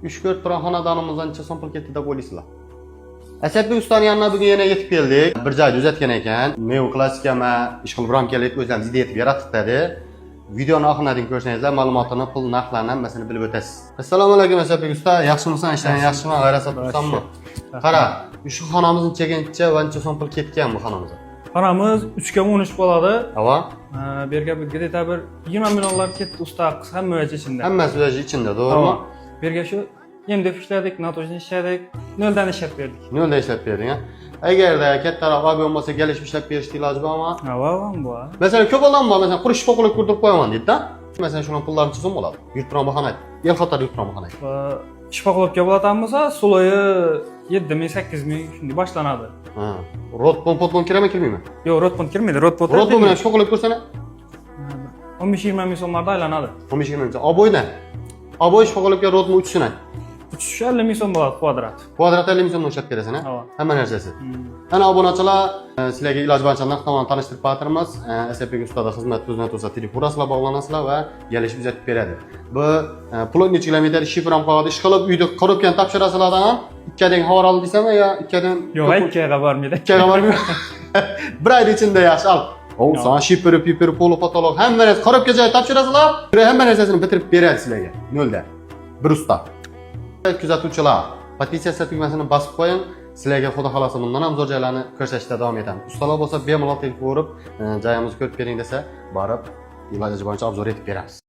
3-4 turan xonadonimizdan necha so'm pul ketdi deb o'ylaysizlar? Asadbek ustaning yanına bugün yana yetib keldik. Bir joyda uzatgan ekan. Neo klassikama ishqil bramkalik o'zlaringiz izlab yetib yaratdik dedi. Videoni oxiridan ko'rsangizlar ma'lumotini, pul narxlarini hammasini bilib o'tasiz. Assalomu alaykum Asadbek usta, yaxshimisan? Ishlaring yaxshimi? G'ayrat sotibsanmi? Qara, shu xonamizni chekincha va necha so'm pul ketgan bu xonamizga? Xonamiz 3 ga 13 bo'ladi. Ava? Bu yerga где-то bir 20 millionlar ketdi usta, hamma vajh ichida. Hammasi vajh ichida, to'g'rimi? Bu yerga shu MDF ishladik, notojni ishladik, noldan ishlab berdik. Noldan ishlab berding, ha? Agarda kattaroq ob'yom bo'lsa, kelishib ishlab berishga iloji bormi? Va bu. Masalan, ko'p odam bor, masalan, qurish qilib ko'rdirib qo'yaman deydi-da. Masalan, shuni pullarini so'm bo'ladi. Yurtbiron bahona. El qator yurtbiron bahona. Ishpoqlovga bo'ladigan bo'lsa, suloyi 7 ming, 8 ming shunday boshlanadi. Ha. Rodpon kerakmi, kelmaymi? Yo'q, rodpon kirmaydi. Rodpon bilan ishpoqlab ko'rsana. 15-20 ming so'mlarda aylanadi. 15-20 ming. Oboydan. Oboy ishpoqlabga rodmi 3 so'm. 350 ming so'm bo'ladi kvadrat. Kvadrat 50 ming so'mdan ishlab berasan, ha? Hamma narsasi. Ana obunachilar, sizlarga iloji boricha narx-navoni tanishtirib beramiz. Asadbek ustada xizmat o'zini telefonasizlar bog'lanasizlar va kelishib uzatib beradi. Bu plotniy kilometr shifr ham qoladi. Ishqilib uyda korobkani topshirasizlardan ham 2 dan xabar olib deysizmi yo 2 dan? Yo'q, 2 ga bormaydi. 2 ga bormaydi. Bir oy ichida yaxshi al. O, sana shifr, piper, polo, patolog hamma narsa korobka joy topshirasizlar. Hamma narsasini bitirib beradi sizlarga. Nolda. Bir usta. Kuzatuvchilar, petitsiya tugmasini bosib qo'ying. Sizlarga xudo xolasa bundan ham zo'r joylarni ko'rsatishda davom etamiz. Ustalar bo'lsa bemalol telefon urib, joyimizni ko'rib bering desa, borib iloji boricha obzor etib beramiz.